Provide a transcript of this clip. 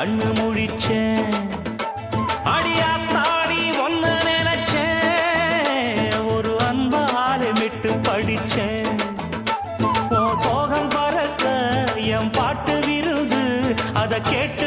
கண்ணு முழிச்சேன். அடியாத்தாடி ஒன்ன நினைச்சேன், ஒரு அன்பாலே விட்டு படிச்சேன். ஓ சோகம் பறக்க என் பாட்டு விருது, அதை கேட்டு